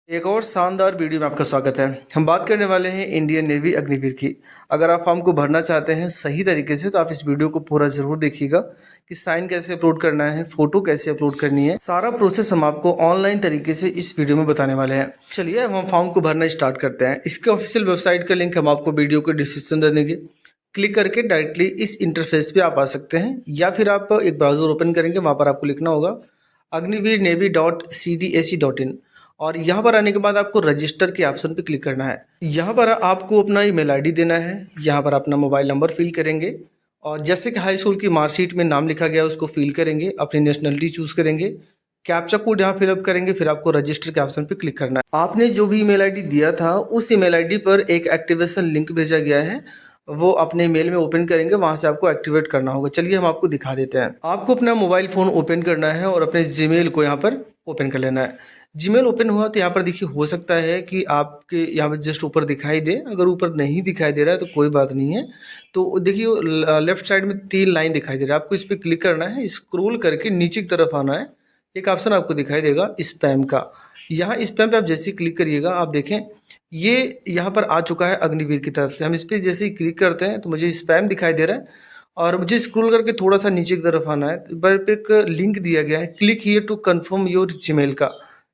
एक और शानदार वीडियो में आपका स्वागत है। हम बात करने वाले हैं इंडियन नेवी अग्निवीर की। अगर आप फॉर्म को भरना चाहते हैं सही तरीके से तो आप इस वीडियो को पूरा ज़रूर देखिएगा कि साइन कैसे अपलोड करना है, फ़ोटो कैसे अपलोड करनी है। सारा प्रोसेस हम आपको ऑनलाइन तरीके से इस वीडियो में बताने वाले हैं। चलिए अब हम फॉर्म को भरना स्टार्ट करते हैं। इसके ऑफिशियल वेबसाइट का लिंक हम आपको वीडियो के डिस्क्रिप्शन दे देंगे। क्लिक करके डायरेक्टली इस इंटरफेस पे आप आ सकते हैं, या फिर आप एक ब्राउज़र ओपन करेंगे, वहाँ पर आपको लिखना होगा agniveernavy.cdac.in और यहाँ पर आने के बाद आपको रजिस्टर के ऑप्शन पे क्लिक करना है। यहाँ पर आपको अपना ईमेल आईडी देना है, यहाँ पर अपना मोबाइल नंबर फिल करेंगे और जैसे कि हाई स्कूल की मार्कशीट में नाम लिखा गया उसको फिल करेंगे, अपनी नेशनलिटी चूज़ करेंगे, कैप्चा कोड यहाँ फिलअप करेंगे, फिर आपको रजिस्टर के ऑप्शन पे क्लिक करना है। आपने जो भी ईमेल आईडी दिया था उस ईमेल आईडी पर एक एक्टिवेशन लिंक भेजा गया है, वो अपने मेल में ओपन करेंगे, वहाँ से आपको एक्टिवेट करना होगा। चलिए हम आपको दिखा देते हैं। आपको अपना मोबाइल फ़ोन ओपन करना है और अपने जीमेल को यहाँ पर ओपन कर लेना है। जीमेल ओपन हुआ तो यहाँ पर देखिए हो सकता है कि आपके यहाँ पर जस्ट ऊपर दिखाई दे, अगर ऊपर नहीं दिखाई दे रहा है तो कोई बात नहीं है। तो देखिए लेफ्ट साइड में 3 लाइन दिखाई दे रहा है, आपको इस पर क्लिक करना है, स्क्रॉल करके नीचे की तरफ आना है। एक ऑप्शन आपको दिखाई देगा स्पैम का, यहाँ स्पैम पे आप जैसे ही क्लिक करिएगा आप देखें ये यहाँ पर आ चुका है अग्निवीर की तरफ से। हम इस पर जैसे ही क्लिक करते हैं तो मुझे स्पैम दिखाई दे रहा है और मुझे स्क्रॉल करके थोड़ा सा नीचे की तरफ आना है। तो पर पे एक लिंक दिया गया है, click here to confirm your Gmail का।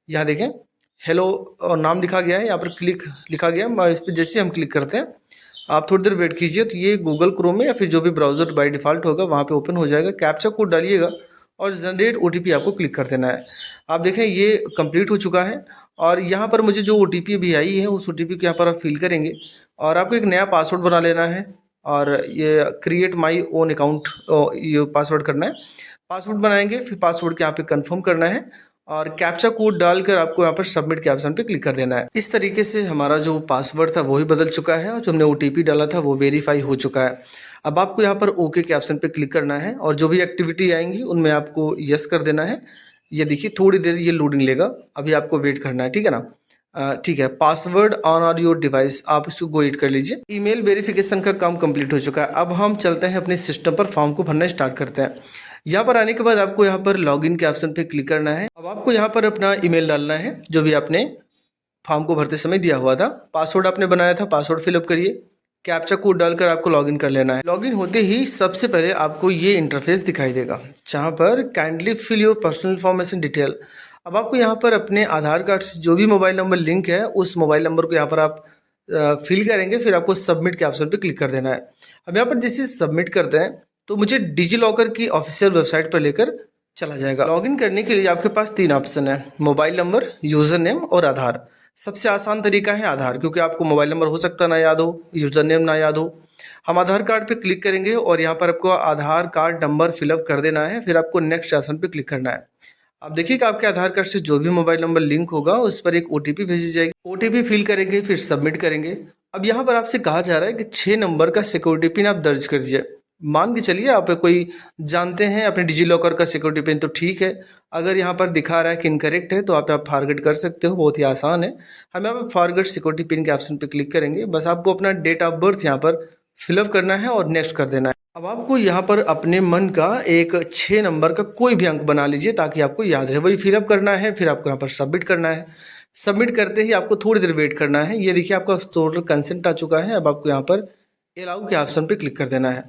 यहाँ देखें हेलो और नाम लिखा गया है, यहाँ पर क्लिक लिखा गया है। इस पर जैसे हम क्लिक करते हैं आप थोड़ी देर वेट कीजिए तो ये गूगल क्रोम में या फिर जो भी ब्राउज़र बाय डिफ़ॉल्ट होगा वहाँ पे ओपन हो जाएगा। कैप्चा कोड डालिएगा और जनरेट ओटीपी आपको क्लिक कर देना है। आप देखें ये कंप्लीट हो चुका है और यहाँ पर मुझे जो ओटीपी भी आई है उस ओटीपी को यहाँ पर आप फिल करेंगे और आपको एक नया पासवर्ड बना लेना है और ये क्रिएट माई ओन अकाउंट ये पासवर्ड करना है। पासवर्ड बनाएंगे, फिर पासवर्ड के यहाँ पे कंफर्म करना है और कैप्चा कोड डालकर आपको यहाँ पर सबमिट के ऑप्शन पे क्लिक कर देना है। इस तरीके से हमारा जो पासवर्ड था वो भी बदल चुका है और जो हमने ओटीपी डाला था वो वेरीफाई हो चुका है। अब आपको यहाँ पर ओके के ऑप्शन पे क्लिक करना है और जो भी एक्टिविटी आएंगी उनमें आपको यस कर देना है। ये देखिए थोड़ी देर ये लोडिंग लेगा, अभी आपको वेट करना है, ठीक है ना। ठीक है, पासवर्ड ऑन और योर डिवाइस आप इसको गो एड कर लीजिए। ईमेल वेरिफिकेशन का काम कंप्लीट हो चुका है। अब हम चलते हैं अपने सिस्टम पर, फॉर्म को भरना स्टार्ट करते हैं। यहाँ पर आने के बाद आपको यहाँ पर लॉगिन के ऑप्शन पे क्लिक करना है। अब आपको यहाँ पर अपना ईमेल डालना है जो भी आपने फॉर्म को भरते समय दिया हुआ था। पासवर्ड आपने बनाया था, पासवर्ड फिलअप करिए, कैप्चा कोड डालकर आपको लॉगिन कर लेना है। लॉगिन होते ही सबसे पहले आपको ये इंटरफेस दिखाई देगा जहाँ पर kindly fill your personal information detail. अब आपको यहाँ पर अपने आधार कार्ड से जो भी मोबाइल नंबर लिंक है उस मोबाइल नंबर को यहाँ पर आप फिल करेंगे, फिर आपको सबमिट के ऑप्शन पे क्लिक कर देना है। अब यहाँ पर जैसे सबमिट करते हैं तो मुझे डिजी लॉकर की ऑफिशियल वेबसाइट पर लेकर चला जाएगा। लॉगिन करने के लिए आपके पास 3 ऑप्शन है, मोबाइल नंबर, यूज़र नेम और आधार। सबसे आसान तरीका है आधार, क्योंकि आपको मोबाइल नंबर हो सकता ना याद हो, यूज़र नेम ना याद हो। हम आधार कार्ड पे क्लिक करेंगे और यहाँ पर आपको आधार कार्ड नंबर फिलअप कर देना है, फिर आपको नेक्स्ट ऑप्शन पे क्लिक करना है। आप देखिएगा आपके आधार कार्ड से जो भी मोबाइल नंबर लिंक होगा उस पर एक ओटीपी भेजी जाएगी, ओटीपी फिल करेंगे, फिर सबमिट करेंगे। अब यहाँ पर आपसे कहा जा रहा है कि 6 नंबर का सिक्योरिटी पिन आप दर्ज कर दीजिए। मान के चलिए आप कोई जानते हैं अपने डिजी लॉकर का सिक्योरिटी पिन तो ठीक है, अगर यहाँ पर दिखा रहा है कि इनकरेक्ट है तो आप फॉरगेट कर सकते हो, बहुत ही आसान है। हम यहाँ पर फॉरगेट सिक्योरिटी पिन के ऑप्शन पर क्लिक करेंगे, बस आपको अपना डेट ऑफ बर्थ यहाँ पर फिलअप करना है और नेक्स्ट कर देना है। अब आपको यहाँ पर अपने मन का एक 6 नंबर का कोई भी अंक बना लीजिए ताकि आपको याद रहे, वही फिलअप करना है, फिर आपको यहाँ पर सबमिट करना है। सबमिट करते ही आपको थोड़ी देर वेट करना है। ये देखिए आपका टोटल कंसेंट आ चुका है। अब आपको यहाँ पर अलाउ के ऑप्शन पे क्लिक कर देना है।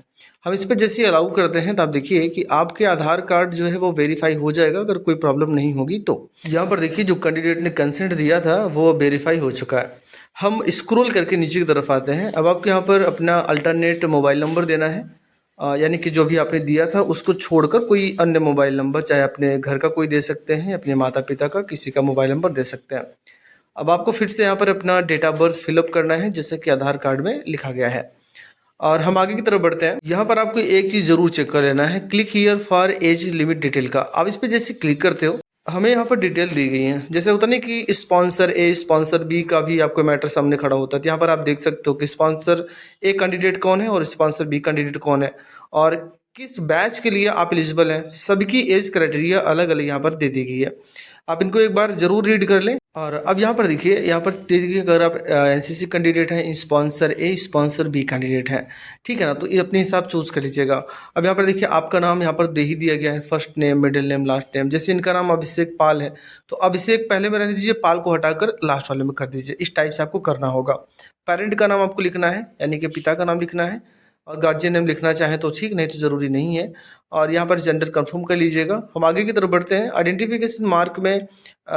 हम इस पर जैसे अलाउ करते हैं तो आप देखिए कि आपके आधार कार्ड जो है वो वेरीफाई हो जाएगा, अगर कोई प्रॉब्लम नहीं होगी तो। यहाँ पर देखिए जो कैंडिडेट ने कंसेंट दिया था वो वेरीफाई हो चुका है। हम स्क्रॉल करके नीचे की तरफ आते हैं। अब आपको यहाँ पर अपना अल्टरनेट मोबाइल नंबर देना है, यानी कि जो भी आपने दिया था उसको छोड़कर कोई अन्य मोबाइल नंबर, चाहे अपने घर का कोई दे सकते हैं, अपने माता पिता का किसी का मोबाइल नंबर दे सकते हैं। अब आपको फिर से यहाँ पर अपना डेट ऑफ बर्थ फिलअप करना है जैसे कि आधार कार्ड में लिखा गया है और हम आगे की तरफ बढ़ते हैं। यहाँ पर आपको एक चीज़ जरूर चेक कर लेना है, click here for age limit detail का। आप इस पर जैसे क्लिक करते हो हमें यहाँ पर डिटेल दी गई है, जैसे होता नहीं कि स्पॉन्सर ए स्पॉन्सर बी का भी आपको मैटर सामने खड़ा होता है। यहाँ पर आप देख सकते हो कि स्पॉन्सर ए कैंडिडेट कौन है और स्पॉन्सर बी कैंडिडेट कौन है और किस बैच के लिए आप एलिजिबल हैं। सबकी एज क्राइटेरिया अलग अलग यहाँ पर दे दी गई है, आप इनको एक बार जरूर रीड कर लें। और अब यहाँ पर देखिए, यहाँ पर देखिए अगर आप एनसीसी कैंडिडेट हैं, स्पॉन्सर ए स्पॉन्सर बी कैंडिडेट हैं, ठीक है ना, तो ये अपने हिसाब चूज कर लीजिएगा। अब यहाँ पर देखिए आपका नाम यहाँ पर दे ही दिया गया है, first name middle name last name. जैसे इनका नाम अभिषेक पाल है तो अभिषेक पहले में रहने दीजिए, पाल को हटाकर लास्ट वाले में कर दीजिए। इस टाइप से आपको करना होगा। पेरेंट का नाम आपको लिखना है, यानी कि पिता का नाम लिखना है, और गार्जियन नेम लिखना चाहें तो ठीक, नहीं तो ज़रूरी नहीं है। और यहाँ पर जेंडर कंफर्म कर लीजिएगा। हम आगे की तरफ बढ़ते हैं। आइडेंटिफिकेशन मार्क में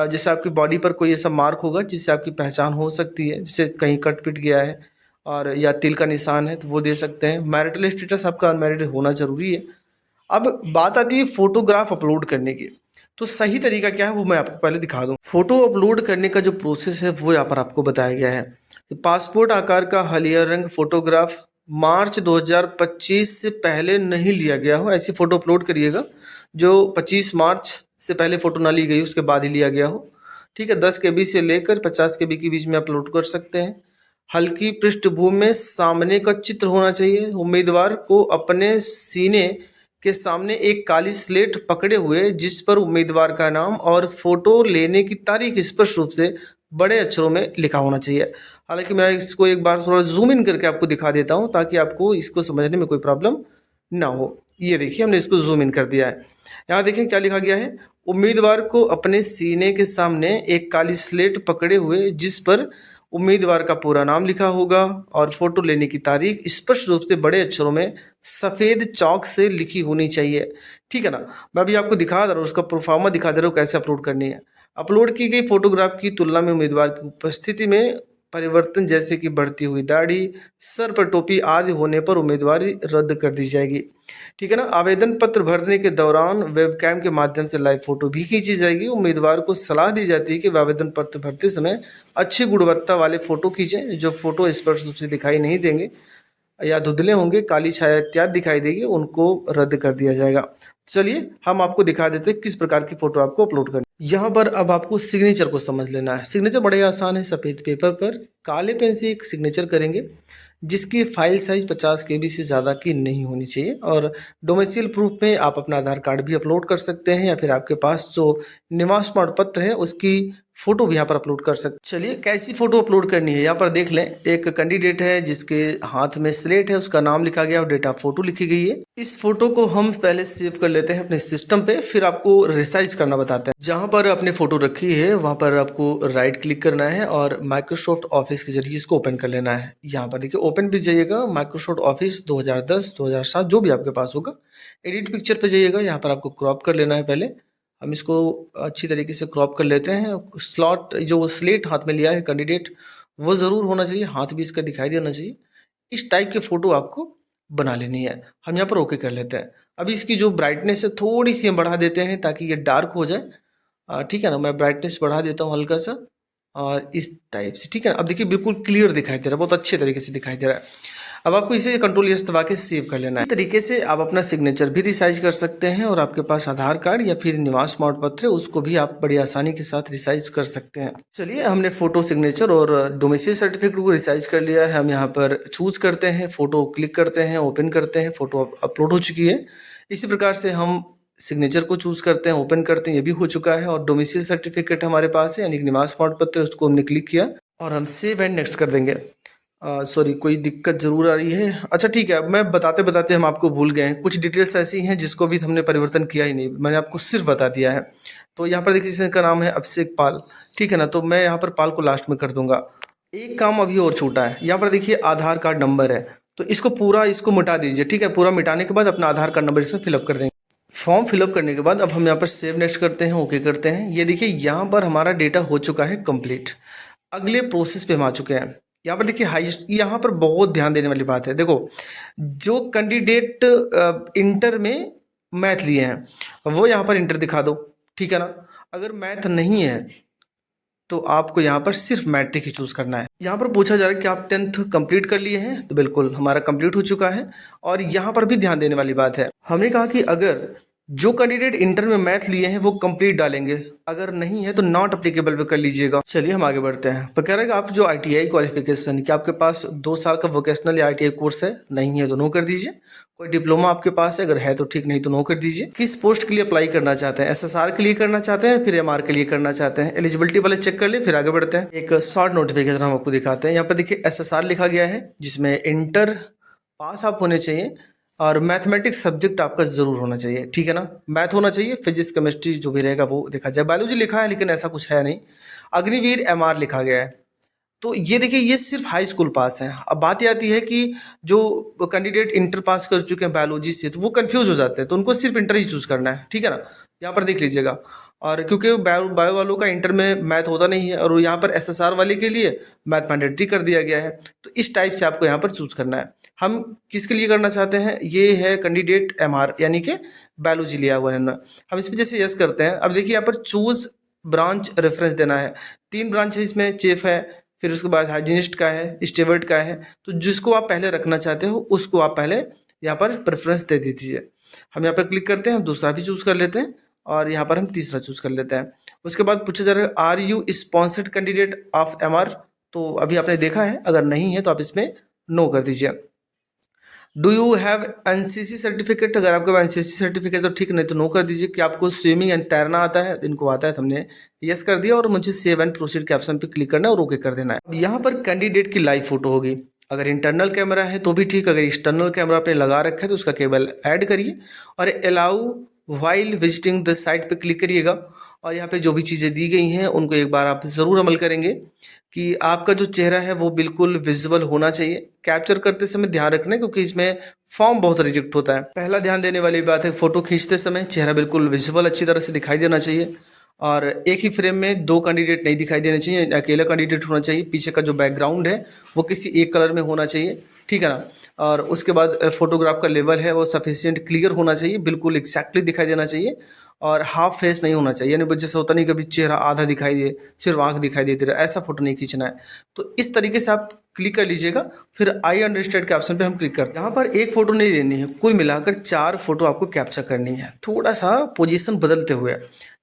जैसे आपकी बॉडी पर कोई ऐसा मार्क होगा जिससे आपकी पहचान हो सकती है, जैसे कहीं कट पिट गया है और या तिल का निशान है तो वो दे सकते हैं। मैरिटल स्टेटस आपका अनमैरिड होना ज़रूरी है। अब बात आती है फोटोग्राफ अपलोड करने की, तो सही तरीका क्या है वो मैं आपको पहले दिखा दूँ। फोटो अपलोड करने का जो प्रोसेस है वो यहाँ पर आपको बताया गया है कि पासपोर्ट आकार का हालिया रंग फोटोग्राफ मार्च 2025 से पहले नहीं लिया गया हो, ऐसी फ़ोटो अपलोड करिएगा। जो 25 मार्च से पहले फ़ोटो ना ली गई उसके बाद ही लिया गया हो, ठीक है। 10 KB से लेकर 50 KB के बीच में अपलोड कर सकते हैं। हल्की पृष्ठभूमि में सामने का चित्र होना चाहिए। उम्मीदवार को अपने सीने के सामने एक काली स्लेट पकड़े हुए जिस पर उम्मीदवार का नाम और फोटो लेने की तारीख स्पष्ट रूप से बड़े अक्षरों में लिखा होना चाहिए। हालांकि मैं इसको एक बार थोड़ा जूम इन करके आपको दिखा देता हूं ताकि आपको इसको समझने में कोई प्रॉब्लम ना हो। ये देखिए हमने इसको जूम इन कर दिया है। यहाँ देखिए क्या लिखा गया है, उम्मीदवार को अपने सीने के सामने एक काली स्लेट पकड़े हुए जिस पर उम्मीदवार का पूरा नाम लिखा होगा और फोटो लेने की तारीख स्पष्ट रूप से बड़े अक्षरों में सफ़ेद चौक से लिखी होनी चाहिए, ठीक है ना। मैं अभी आपको दिखा दे रहा हूँ, उसका प्रोफार्मा दिखा दे रहा हूँ कैसे अपलोड करनी है। अपलोड की गई फोटोग्राफ की तुलना में उम्मीदवार की उपस्थिति में परिवर्तन जैसे कि बढ़ती हुई दाढ़ी, सर पर टोपी आदि होने पर उम्मीदवारी रद्द कर दी जाएगी, ठीक है ना। आवेदन पत्र भरने के दौरान वेबकैम के माध्यम से लाइव फोटो भी खींची जाएगी। उम्मीदवार को सलाह दी जाती है कि वे आवेदन पत्र भरते समय अच्छी गुणवत्ता वाले फोटो खींचें। जो फोटो स्पष्ट रूप से दिखाई नहीं देंगे या धुंधले होंगे, काली छाया इत्यादि दिखाई देगी, उनको रद्द कर दिया जाएगा। चलिए हम आपको दिखा देते हैं किस प्रकार की फोटो आपको अपलोड करनी है। यहाँ पर अब आपको सिग्नेचर को समझ लेना है। सिग्नेचर बड़े आसान है, सफ़ेद पेपर पर काले पेन से एक सिग्नेचर करेंगे जिसकी फाइल साइज 50 KB से ज़्यादा की नहीं होनी चाहिए। और डोमेसियल प्रूफ में आप अपना आधार कार्ड भी अपलोड कर सकते हैं या फिर आपके पास जो निवास प्रमाण पत्र है उसकी फ़ोटो भी यहाँ पर अपलोड कर सकते। चलिए कैसी फ़ोटो अपलोड करनी है, यहाँ पर देख लें। एक कैंडिडेट है जिसके हाथ में स्लेट है, उसका नाम लिखा गया और डेट ऑफ फोटो लिखी गई है। इस फोटो को हम पहले सेव कर लेते हैं अपने सिस्टम पे, फिर आपको रिसाइज करना बताते हैं। जहाँ पर आपने फ़ोटो रखी है वहाँ पर आपको राइट क्लिक करना है और माइक्रोसॉफ्ट ऑफिस के जरिए इसको ओपन कर लेना है। यहाँ पर देखिए ओपन पे जाइएगा, माइक्रोसॉफ्ट ऑफिस 2010 2007 जो भी आपके पास होगा। एडिट पिक्चर पे जाइएगा, यहाँ पर आपको क्रॉप कर लेना है। पहले हम इसको अच्छी तरीके से क्रॉप कर लेते हैं। स्लॉट जो स्लेट हाथ में लिया है कैंडिडेट वो ज़रूर होना चाहिए, हाथ भी इसका दिखाई देना चाहिए। इस टाइप की फ़ोटो आपको बना लेनी है। हम यहाँ पर ओके कर लेते हैं। अभी इसकी जो ब्राइटनेस है थोड़ी सी हम बढ़ा देते हैं ताकि ये डार्क हो जाए, ठीक है ना। मैं ब्राइटनेस बढ़ा देता हूँ हल्का सा और इस टाइप से, ठीक है। अब देखिए बिल्कुल क्लियर दिखाई दे रहा है, बहुत अच्छे तरीके से दिखाई दे रहा है। अब आपको इसे कंट्रोल एस दबा के सेव कर लेना है। इस तरीके से आप अपना सिग्नेचर भी रिसाइज कर सकते हैं और आपके पास आधार कार्ड या फिर निवास प्रमाण पत्र है उसको भी आप बड़ी आसानी के साथ रिसाइज कर सकते हैं। चलिए हमने फोटो, सिग्नेचर और डोमेसिल सर्टिफिकेट को रिसाइज कर लिया है। हम यहाँ पर चूज करते हैं, फोटो क्लिक करते हैं, ओपन करते हैं, फोटो अपलोड हो चुकी है। इसी प्रकार से हम सिग्नेचर को चूज करते हैं, ओपन करते हैं, ये भी हो चुका है। और डोमेसिल सर्टिफिकेट हमारे पास है यानी कि निवास प्रमाण पत्र, उसको हमने क्लिक किया और हम सेव एंड नेक्स्ट कर देंगे। सॉरी कोई दिक्कत ज़रूर आ रही है। अच्छा ठीक है, मैं बताते बताते हम आपको भूल गए हैं। कुछ डिटेल्स ऐसी हैं जिसको भी हमने परिवर्तन किया ही नहीं, मैंने आपको सिर्फ बता दिया है। तो यहाँ पर देखिए जिसका नाम है अभिषेक पाल, ठीक है ना, तो मैं यहाँ पर पाल को लास्ट में कर दूंगा। एक काम अभी और छूटा है, यहाँ पर देखिए आधार कार्ड नंबर है, तो इसको पूरा इसको मिटा दीजिए, ठीक है। पूरा मिटाने के बाद अपना आधार कार्ड नंबर इसमें फिलअप कर देंगे। फॉर्म फिलअप करने के बाद अब हम यहाँ पर सेव नेक्स्ट करते हैं, ओके करते हैं। ये देखिए यहाँ पर हमारा डेटा हो चुका है कंप्लीट। अगले प्रोसेस पे हम आ चुके हैं। यहाँ पर देखिए हाईएस्ट, यहाँ पर बहुत ध्यान देने वाली बात है। देखो जो कैंडिडेट इंटर में मैथ लिए हैं वो यहाँ पर इंटर दिखा दो, ठीक है ना। अगर मैथ नहीं है तो आपको यहाँ पर सिर्फ मैट्रिक ही चूज करना है। यहाँ पर पूछा जा रहा है कि आप 10th कंप्लीट कर लिए हैं, तो बिल्कुल हमारा कंप्लीट हो चुका है। और यहाँ पर भी ध्यान देने वाली बात है, हमने कहा कि अगर जो कैंडिडेट इंटर में मैथ लिए हैं वो कंप्लीट डालेंगे, अगर नहीं है तो नॉट अप्लीकेबल पे कर लीजिएगा। चलिए हम आगे बढ़ते हैं। तो कह रहे हैं कि आप जो आईटीआई क्वालिफिकेशन, क्या आपके पास 2 साल का वोकेशनल या आईटीआई कोर्स है? नहीं है तो नो कर दीजिए। कोई डिप्लोमा आपके पास है? अगर है तो ठीक, नहीं तो नो कर दीजिए। किस पोस्ट के लिए अप्लाई करना चाहते हैं? एसएसआर के लिए करना चाहते हैं, फिर एमआर के लिए करना चाहते हैं? एलिजिबिलिटी वाले चेक कर लिए, फिर आगे बढ़ते हैं। एक शॉर्ट नोटिफिकेशन हम आपको दिखाते हैं। यहाँ पर देखिए एसएसआर लिखा गया है, जिसमें इंटर पास आप होने चाहिए और मैथमेटिक्स सब्जेक्ट आपका जरूर होना चाहिए, ठीक है ना। मैथ होना चाहिए, फिजिक्स केमिस्ट्री जो भी रहेगा वो देखा जाए। बायोलॉजी लिखा है लेकिन ऐसा कुछ है नहीं। अग्निवीर एमआर लिखा गया है। तो ये देखिए, ये सिर्फ हाई स्कूल पास है। अब बात ये आती है कि जो कैंडिडेट इंटर पास कर चुके हैं बायोलॉजी से, तो वो कंफ्यूज हो जाते हैं, तो उनको सिर्फ इंटर ही चूज करना है, ठीक है ना। यहाँ पर देख लीजिएगा। और क्योंकि बायो वालों का इंटर में मैथ होता नहीं है, और यहाँ पर एसएसआर वाले के लिए मैथ मैंडेटरी कर दिया गया है, तो इस टाइप से आपको यहाँ पर चूज करना है। हम किसके लिए करना चाहते हैं? ये है कैंडिडेट एमआर, यानी कि बायोलॉजी लिया हुआ है ना। हम इसमें जैसे यस करते हैं। अब देखिए यहाँ पर चूज ब्रांच रेफरेंस देना है। 3 ब्रांच है इसमें, चेफ है, फिर उसके बाद हाइजीनिस्ट का है, स्टेवर्ड का है। तो जिसको आप पहले रखना चाहते हो उसको आप पहले यहाँ पर प्रेफरेंस दे दीजिए। हम यहाँ पर क्लिक करते हैं, हम दूसरा भी चूज कर लेते हैं, और यहाँ पर हम तीसरा चूज कर लेते हैं। उसके बाद पूछा जा रहा है are you sponsored candidate of MR? तो अभी आपने देखा है, अगर नहीं है तो आप इसमें नो कर दीजिए। Do you have NCC certificate? अगर आपके पास एनसीसी सर्टिफिकेट तो ठीक, नहीं तो नो कर दीजिए। कि आपको स्विमिंग एंड तैरना आता है? इनको आता है, तो हमने यस कर दिया, और मुझे सेव एंड प्रोसीड के ऑप्शन पे क्लिक करना है और ओके कर देना है। अब यहाँ पर कैंडिडेट की लाइव फोटो होगी। अगर इंटरनल कैमरा है तो भी ठीक, अगर एक्सटर्नल कैमरा आपने लगा रखा है तो उसका केवल ऐड करिए, और allow while visiting the site पे क्लिक करिएगा। और यहाँ पे जो भी चीज़ें दी गई हैं उनको एक बार आप ज़रूर अमल करेंगे, कि आपका जो चेहरा है वो बिल्कुल विजिबल होना चाहिए। कैप्चर करते समय ध्यान रखना, क्योंकि इसमें फॉर्म बहुत रिजेक्ट होता है। पहला ध्यान देने वाली बात है, फोटो खींचते समय चेहरा बिल्कुल विजिबल अच्छी तरह से दिखाई देना चाहिए, और एक ही फ्रेम में 2 कैंडिडेट नहीं दिखाई देने चाहिए। अकेला कैंडिडेट होना चाहिए। पीछे का जो बैकग्राउंड है वो किसी एक कलर में होना चाहिए, ठीक है ना। और उसके बाद फोटोग्राफ का लेवल है वो सफिशिएंट क्लियर होना चाहिए, बिल्कुल एग्जैक्टली दिखाई देना चाहिए, और हाफ फेस नहीं होना चाहिए। यानी जैसे होता नहीं, कभी चेहरा आधा दिखाई दे, सिर्फ आंख दिखाई देती रहे, ऐसा फोटो नहीं खींचना है। तो इस तरीके से आप क्लिक कर लीजिएगा। फिर आई अंडरस्टैंड के ऑप्शन पे हम क्लिक करते हैं। यहाँ पर एक फोटो नहीं लेनी है, कुल मिलाकर 4 फोटो आपको कैप्चर करनी है, थोड़ा सा पोजीशन बदलते हुए,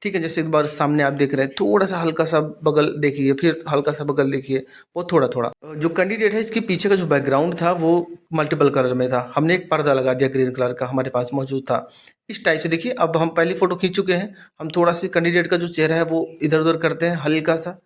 ठीक है। जैसे एक बार सामने आप देख रहे हैं, थोड़ा सा हल्का सा बगल देखिए, फिर हल्का सा बगल देखिए, वो थोड़ा थोड़ा। जो कैंडिडेट है इसके पीछे का जो बैकग्राउंड था वो मल्टीपल कलर में था, हमने एक पर्दा लगा दिया ग्रीन कलर का, हमारे पास मौजूद था। इस टाइप से देखिए, अब हम पहली फोटो खींच चुके हैं। हम थोड़ा सा कैंडिडेट का जो चेहरा है वो इधर उधर करते हैं हल्का सा।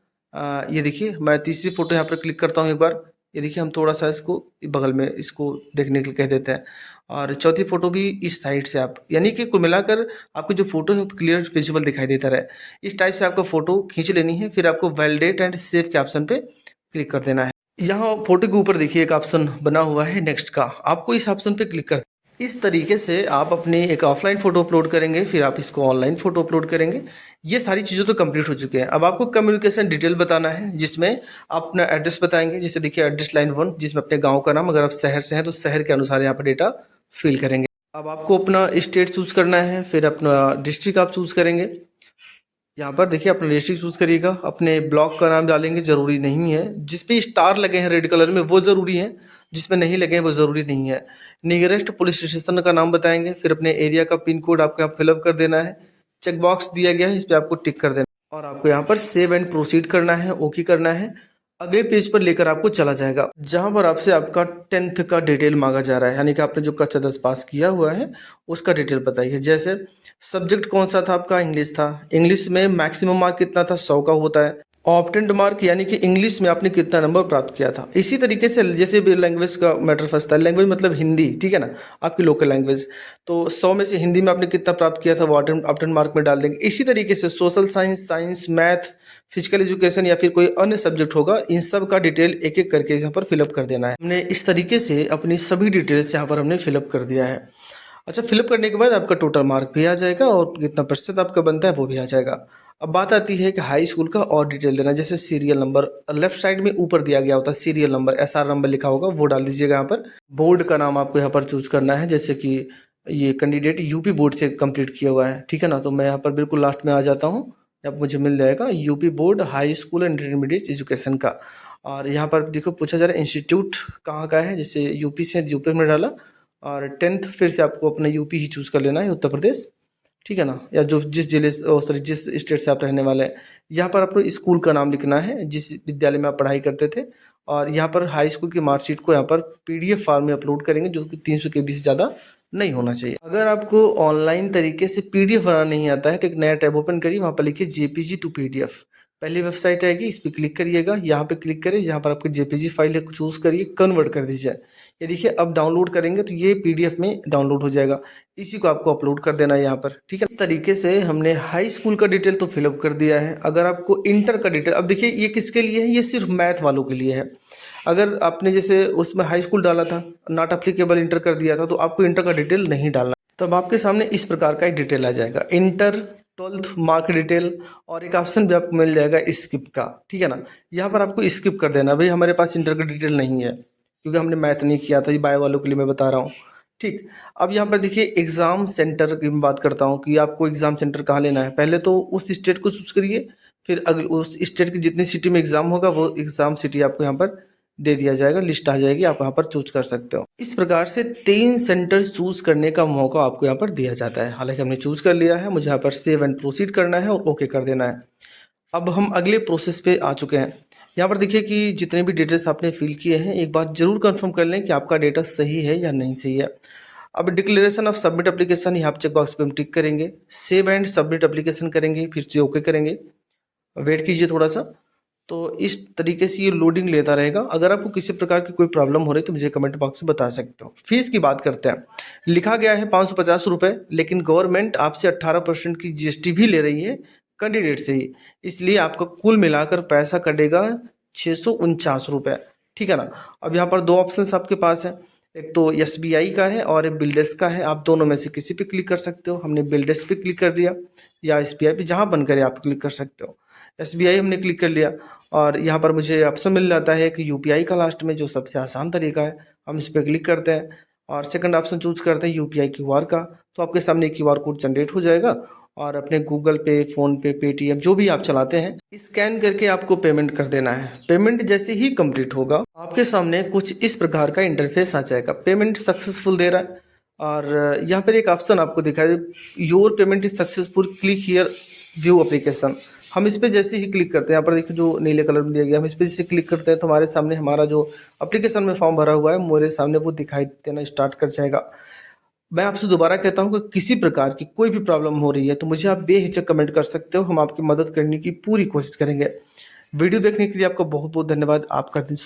ये देखिए, मैं तीसरी फोटो यहाँ पर क्लिक करता हूँ एक बार। ये देखिए, हम थोड़ा सा इसको बगल में इसको देखने के लिए कह देते हैं, और चौथी फोटो भी इस साइड से आप, यानी कि कुल मिलाकर आपकी जो फोटो है वो क्लियर विजुअल दिखाई देता रहे। इस टाइप से आपको फोटो खींच लेनी है। फिर आपको वैलिडेट एंड सेव के ऑप्शन पे क्लिक कर देना है। यहाँ फोटो के ऊपर देखिए एक ऑप्शन बना हुआ है नेक्स्ट का, आपको इस ऑप्शन पे क्लिक कर, इस तरीके से आप अपनी एक ऑफलाइन फ़ोटो अपलोड करेंगे, फिर आप इसको ऑनलाइन फ़ोटो अपलोड करेंगे। ये सारी चीज़ें तो कंप्लीट हो चुकी हैं। अब आपको कम्युनिकेशन डिटेल बताना है, जिसमें आप अपना एड्रेस बताएंगे। जैसे देखिए एड्रेस लाइन 1, जिसमें अपने गांव का नाम, अगर आप शहर से हैं तो शहर के अनुसार यहाँ पर डेटा फिल करेंगे। अब आपको अपना स्टेट चूज़ करना है, फिर अपना डिस्ट्रिक्ट आप चूज़ करेंगे। यहाँ पर देखिए अपना डिस्ट्रिक्ट चूज़ करिएगा, अपने ब्लॉक का नाम डालेंगे, ज़रूरी नहीं है। जिस पे स्टार लगे हैं रेड कलर में वो ज़रूरी है, जिसमें नहीं लगे हैं वो ज़रूरी नहीं है। नियरेस्ट पुलिस स्टेशन का नाम बताएंगे, फिर अपने एरिया का पिन कोड आपको यहाँ फिलअप कर देना है। चेक बॉक्स दिया गया है, इस पर आपको टिक कर देना है, और आपको यहाँ पर सेव एंड प्रोसीड करना है, ओके करना है। अगले पेज पर लेकर आपको चला जाएगा, जहाँ पर आपसे आपका 10th का डिटेल मांगा जा रहा है, यानी कि आपने जो कक्षा 10 पास किया हुआ है उसका डिटेल बताइए। जैसे सब्जेक्ट कौन सा था आपका? इंग्लिश था। इंग्लिश में मैक्सिमम मार्क कितना था? 100 का होता है। ऑप्टेंड मार्क, यानी कि इंग्लिश में आपने कितना नंबर प्राप्त किया था। इसी तरीके से जैसे भी लैंग्वेज का मैटर फंसता है, लैंग्वेज मतलब हिंदी, ठीक है ना, आपकी लोकल लैंग्वेज। तो 100 में से हिंदी में आपने कितना प्राप्त किया था वो ऑप्टेंड मार्क में डाल देंगे। इसी तरीके से social science, science, math, physical education या फिर कोई अन्य सब्जेक्ट होगा, इन सब का डिटेल एक एक करके यहाँ पर फिलअप कर देना है। हमने इस तरीके से अपनी सभी डिटेल्स यहाँ पर हमने फिलअप कर दिया है। अच्छा, फिलअप करने के बाद आपका टोटल मार्क भी आ जाएगा, और कितना प्रतिशत आपका बनता है वो भी आ जाएगा। अब बात आती है कि हाई स्कूल का और डिटेल देना। जैसे सीरियल नंबर लेफ्ट साइड में ऊपर दिया गया होता है, सीरियल नंबर, एसआर नंबर लिखा होगा, वो डाल दीजिएगा यहाँ पर। बोर्ड का नाम आपको यहाँ पर चूज करना है, जैसे कि ये कैंडिडेट यूपी बोर्ड से कंप्लीट किया हुआ है, ठीक है ना। तो मैं यहाँ पर बिल्कुल लास्ट में आ जाता हूँ, अब मुझे मिल जाएगा UP board high school and intermediate education का। और यहाँ पर देखो पूछा जा रहा है इंस्टीट्यूट कहाँ का है, जैसे यूपी से यूपी में डाला, और 10th फिर से आपको अपना यूपी ही चूज़ कर लेना है, उत्तर प्रदेश। ठीक है ना, या जो जिस जिले सॉरी जिस स्टेट से आप रहने वाले हैं। यहाँ पर आपको स्कूल का नाम लिखना है जिस विद्यालय में आप पढ़ाई करते थे, और यहाँ पर हाई स्कूल की मार्कशीट को यहाँ पर पीडीएफ फॉर्म में अपलोड करेंगे, जो कि 300 KB से ज़्यादा नहीं होना चाहिए। अगर आपको ऑनलाइन तरीके से पीडीएफ बनाना नहीं आता है तो एक नया टैब ओपन करिए, वहाँ पर लिखिए जेपीजी टू पीडीएफ। पहली वेबसाइट आएगी, इस पर क्लिक करिएगा, यहाँ पे क्लिक करिए, जहाँ पर आपकी जेपीजी फाइल है चूज़ करिए, कन्वर्ट कर दीजिए। ये देखिए अब डाउनलोड करेंगे तो ये पीडीएफ में डाउनलोड हो जाएगा। इसी को आपको अपलोड कर देना है यहाँ पर, ठीक है। इस तरीके से हमने हाई स्कूल का डिटेल तो फिलअप कर दिया है। अगर आपको इंटर का डिटेल, अब देखिए ये किसके लिए है, ये सिर्फ मैथ वालों के लिए है। अगर आपने जैसे उसमें हाई स्कूल डाला था, नॉट अप्लीकेबल इंटर कर दिया था, तो आपको इंटर का डिटेल नहीं डालना। तब आपके सामने इस प्रकार का एक डिटेल आ जाएगा, इंटर 12th मार्क डिटेल, और एक ऑप्शन भी आपको मिल जाएगा स्किप का, ठीक है ना। यहाँ पर आपको स्किप कर देना, भाई हमारे पास इंटर का डिटेल नहीं है क्योंकि हमने मैथ नहीं किया था, ये बायो वालों के लिए मैं बता रहा हूँ, ठीक। अब यहाँ पर देखिए एग्ज़ाम सेंटर की मैं बात करता हूँ कि आपको एग्ज़ाम सेंटर कहाँ लेना है। पहले तो उस स्टेट को चूज़ करिए, फिर अगले उस स्टेट की जितनी सिटी में एग्ज़ाम होगा वो एग्ज़ाम सिटी आपको यहाँ पर दे दिया जाएगा, लिस्ट आ जाएगी, आप यहाँ पर चूज कर सकते हो। इस प्रकार से 3 सेंटर चूज करने का मौका आपको यहाँ पर दिया जाता है। हालांकि हमने चूज कर लिया है, मुझे यहाँ पर सेव एंड प्रोसीड करना है और ओके कर देना है। अब हम अगले प्रोसेस पे आ चुके हैं। यहाँ पर देखिए कि जितने भी डिटेल्स आपने फिल किए हैं, एक बार जरूर कंफर्म कर लें कि आपका डेटा सही है या नहीं सही है। अब डिक्लेरेशन ऑफ सबमिट एप्लीकेशन, यहाँ पर चेक बॉक्स पे हम टिक करेंगे, सेव एंड सबमिट एप्लीकेशन करेंगे, फिर से ओके करेंगे। वेट कीजिए थोड़ा सा। तो इस तरीके से ये लोडिंग लेता रहेगा। अगर आपको किसी प्रकार की कोई प्रॉब्लम हो रही है तो मुझे कमेंट बॉक्स में बता सकते हो। फीस की बात करते हैं, लिखा गया है 550 रुपये, लेकिन गवर्नमेंट आपसे 18% की जीएसटी भी ले रही है कैंडिडेट से ही, इसलिए आपका कुल मिलाकर पैसा कटेगा 649 रुपये, ठीक है ना। अब यहाँ पर दो ऑप्शन आपके पास है, एक तो एसबीआई का है और एक बिल्डेस्क का है। आप दोनों में से किसी पे क्लिक कर सकते हो। हमने बिल्डेस्क पे क्लिक कर दिया, या एसबीआई पे, जहाँ बन करे आप क्लिक कर सकते हो। एसबीआई हमने क्लिक कर लिया और यहाँ पर मुझे ऑप्शन मिल जाता है कि यूपीआई का लास्ट में, जो सबसे आसान तरीका है। हम इस पर क्लिक करते हैं और सेकंड ऑप्शन चूज करते हैं यूपीआई क्यूआर का, तो आपके सामने क्यूआर कोड जनरेट हो जाएगा और अपने गूगल पे, फ़ोन पे, पेटीएम जो भी आप चलाते हैं, स्कैन करके आपको पेमेंट कर देना है। पेमेंट जैसे ही कंप्लीट होगा आपके सामने कुछ इस प्रकार का इंटरफेस आ जाएगा, पेमेंट सक्सेसफुल दे रहा है। और यहाँ पर एक ऑप्शन आपको दिखाई, your payment is successful, click here view application. हम इस पर जैसे ही क्लिक करते हैं, यहाँ पर देखिए जो नीले कलर में दिया गया, हम इस पर जैसे क्लिक करते हैं तो हमारे सामने हमारा जो एप्लीकेशन में फॉर्म भरा हुआ है मेरे सामने वो दिखाई देना स्टार्ट कर जाएगा। मैं आपसे दोबारा कहता हूँ कि किसी प्रकार की कोई भी प्रॉब्लम हो रही है तो मुझे आप बेहिचक कमेंट कर सकते हो, हम आपकी मदद करने की पूरी कोशिश करेंगे। वीडियो देखने के लिए आपका बहुत बहुत धन्यवाद। आपका दिन